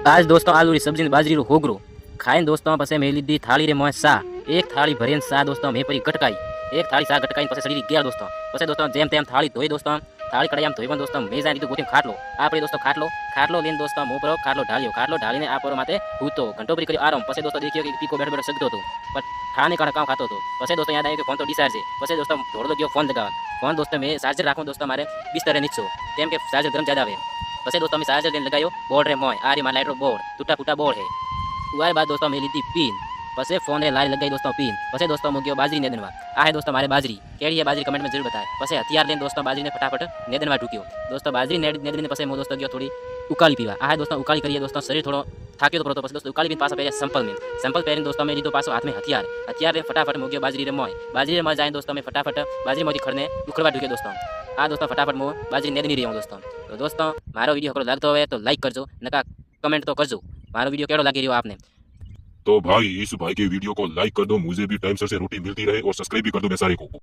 आज दोस्तों आलू री सब्जी ने बाजरी रो होगरो खाइन दोस्तों पसे मैं लीधी थाली रे मोय सा एक थाली भरीन सा दोस्तों मैं परी गटकाई एक थाली सा गटकाई पसे सड़ी गेल दोस्तों पसे दोस्तों जेम तेम थाली धोई दोस्तों थाली कड़ाई में धोई पण दोस्तों मैं जाई कीधुं गोती खाटलो आपणे दोस्तों खाटलो लेन दोस्तों मुंह पर खाटलो ढालीने आ पर माथे हूतो घंटो भरी कर्यो आराम पसे दोस्तों देखियो कि पीको बैठो बैठो सजतो तो पर खाने का काम खातो तो पसे दोस्तों याद आयो कि फोन तो डिस्चार्ज है पसे दोस्तों धोड़ो गयो फोन लगावा फोन दोस्तों मैं चार्जर राखूं दोस्तों मारे बिस्तर नीचो तेम के चार्जर गरम ज्यादा आवे पसे दोस्तों मैं चार्जर लेने लगायो बोर्ड रे मोय आ री मार लाइट रो बोर्ड टूटा फूटा बोर्ड है उवारे बाद दोस्तों मैं लीधी पीन पसे फोन रे लारी लगाई दोस्तों पीन पसे दोस्तों मुग्यो बाजरी नेदनवा आ है दोस्तों मारे बाजरी केड़ी है बाजरी कमेंट में जरूर बताए पसे हथियार लेन दोस्तों बाजरी ने फटाफट नेदनवा ढूक्यो दोस्तों बाजरी नेदने पसे मो दोस्तों गयो थोड़ी उकाली पीवा आ है दोस्तों उकाली करिए दोस्तों शरीर थोड़ो थाक्यो तो पड़ो पसे दोस्तों उकाली पीन पासा पहले संपल पहरीने दोस्तों मैं लीधो पासो हाथ में हथियार रे फटाफट मुग्यो बाजरी रे मोय जाए दोस्तों मैं फटाफट बाजरी मोती खड़ने उखड़वा ढूक्यो दोस्तों आ दोस्तों फटाफट मो बाजरी नेदनी रही हूँ दोस्तों तो दोस्तों मारो वीडियो हकरो लागतो होवे तो लाइक करजो नका कमेंट तो करजो मारो वीडियो केड़ो लागी रह्यो आपने। तो भाई इस भाई के वीडियो को लाइक कर दो, मुझे भी टाइम से रोटी मिलती रहे और सब्सक्राइब भी कर दो मैं सारे को।